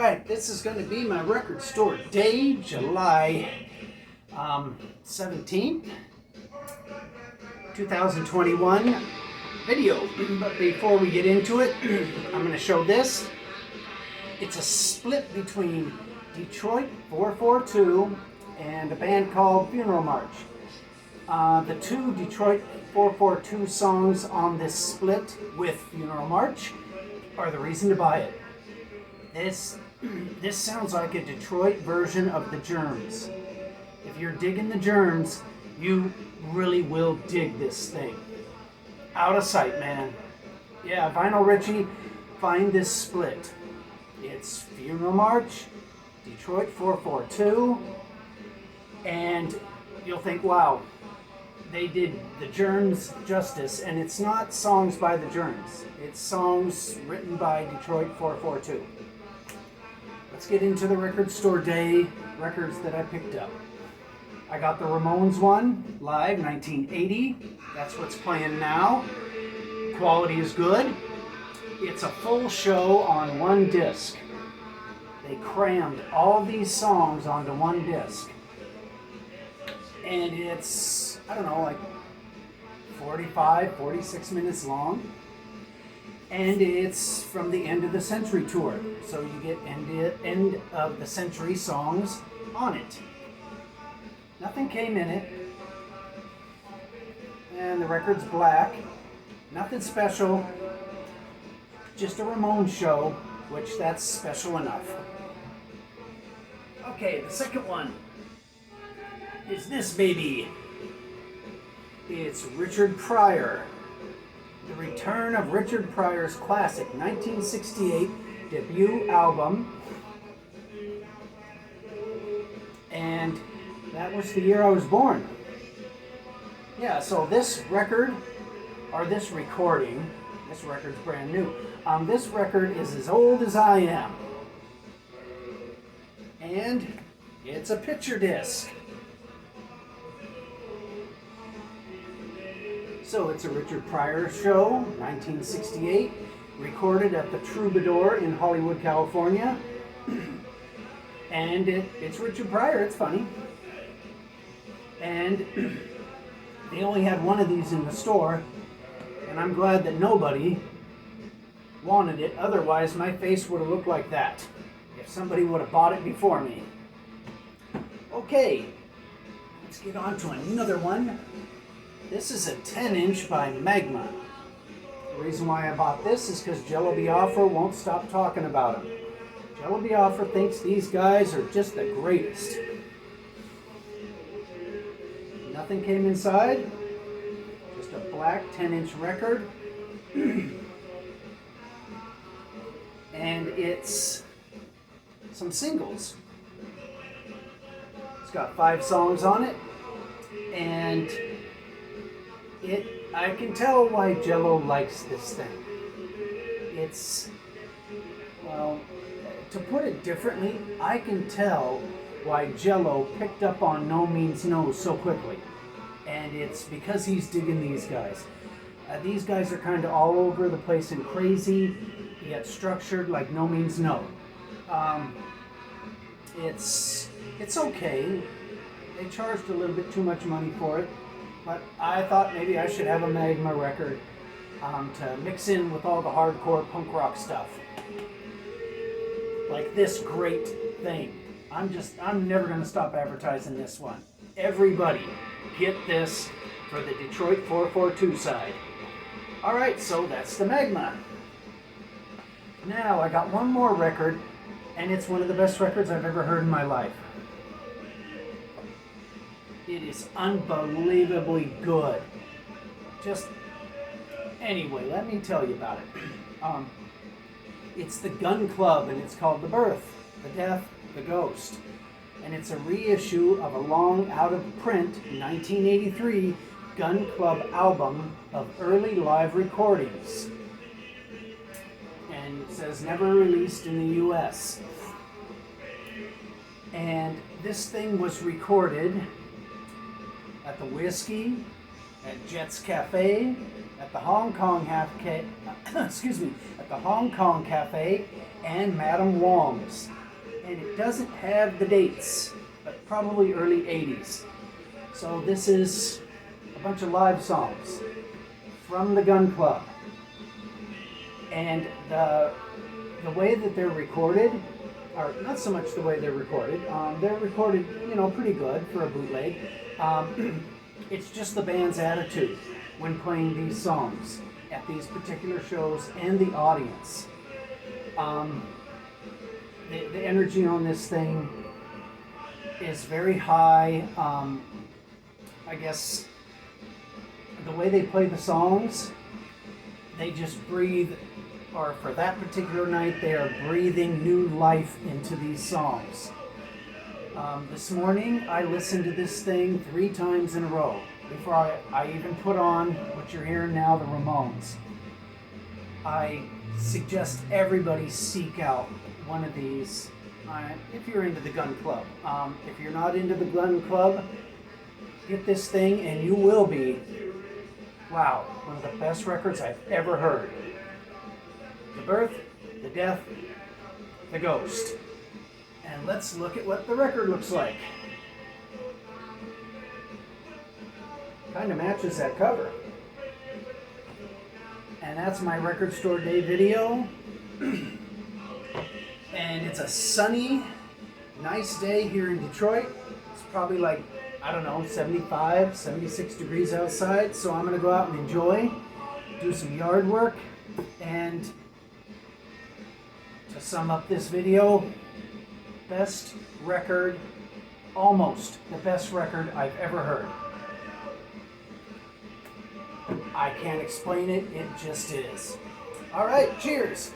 right, this is going to be my record store day, July 17th, 2021 video. But before we get into it, I'm going to show this. It's a split between Detroit 442 and a band called Funeral March. The two Detroit 442 songs on this split with Funeral March are the reason to buy it. This sounds like a Detroit version of the Germs. If you're digging the Germs, you really will dig this thing. Out of sight, man. Yeah, Vinyl Richie, find this split. It's Funeral March, Detroit 442, and you'll think, wow, they did the Germs justice, and it's not songs by the Germs. It's songs written by Detroit 442. Let's get into the record store day records that I picked up. I got the Ramones one, live, 1980. That's what's playing now. Quality is good. It's a full show on one disc. They crammed all these songs onto one disc. And it's, I don't know, like 45, 46 minutes long. And it's from the End of the Century tour. So you get end of the century songs on it. Nothing came in it. And the record's black. Nothing special. Just a Ramones show, which that's special enough. Okay, the second one is this baby. It's Richard Pryor. The return of Richard Pryor's classic 1968 debut album. And that was the year I was born. Yeah, so this record, or this recording, this record's brand new. This record is as old as I am. And it's a picture disc. So it's a Richard Pryor show, 1968, recorded at the Troubadour in Hollywood, California. And it's Richard Pryor, it's funny. And they only had one of these in the store, and I'm glad that nobody wanted it, otherwise my face would have looked like that if somebody would have bought it before me. Okay, let's get on to another one. This is a 10-inch by Magma. The reason why I bought this is because Jello Biafra won't stop talking about them. Jello Biafra thinks these guys are just the greatest. Nothing came inside. Just a black 10-inch record. And it's some singles. It's got 5 songs on it. And I can tell why Jello likes this thing. It's, well, to put it differently, I can tell why Jello picked up on No Means No so quickly. And it's because he's digging these guys. These guys are kind of all over the place and crazy, yet structured like No Means No. It's okay. They charged a little bit too much money for it. But I thought maybe I should have a Magma record to mix in with all the hardcore punk rock stuff. Like this great thing. I'm never going to stop advertising this one. Everybody, get this for the Detroit 442 side. Alright, so that's the Magma. Now I got one more record, and it's one of the best records I've ever heard in my life. It is unbelievably good. Just, anyway, let me tell you about it. It's the Gun Club, and it's called The Birth, The Death, The Ghost. And it's a reissue of a long out-of-print 1983 Gun Club album of early live recordings. And it says never released in the US. And this thing was recorded at the Whiskey, at Jets Cafe, at the Hong Kong excuse me, at the Hong Kong Cafe and Madame Wong's. And it doesn't have the dates, but probably early 80s. So this is a bunch of live songs from the Gun Club. And the way that they're recorded, or not so much the way they're recorded, pretty good for a bootleg. It's just the band's attitude when playing these songs at these particular shows and the audience. The energy on this thing is very high. I guess the way they play the songs, they just breathe, or for that particular night, they are breathing new life into these songs. This morning, I listened to this thing 3 times in a row before I even put on what you're hearing now, the Ramones. I suggest everybody seek out one of these if you're into the Gun Club. If you're not into the Gun Club, get this thing and you will be, wow, one of the best records I've ever heard. The Birth, the Death, the Ghost. And let's look at what the record looks like. Kind of matches that cover. And that's my record store day video. And it's a sunny, nice day here in Detroit. It's probably like, 75, 76 degrees outside. So I'm going to go out and enjoy, do some yard work. And to sum up this video, best record, almost the best record I've ever heard. I can't explain it, it just is. All right, cheers.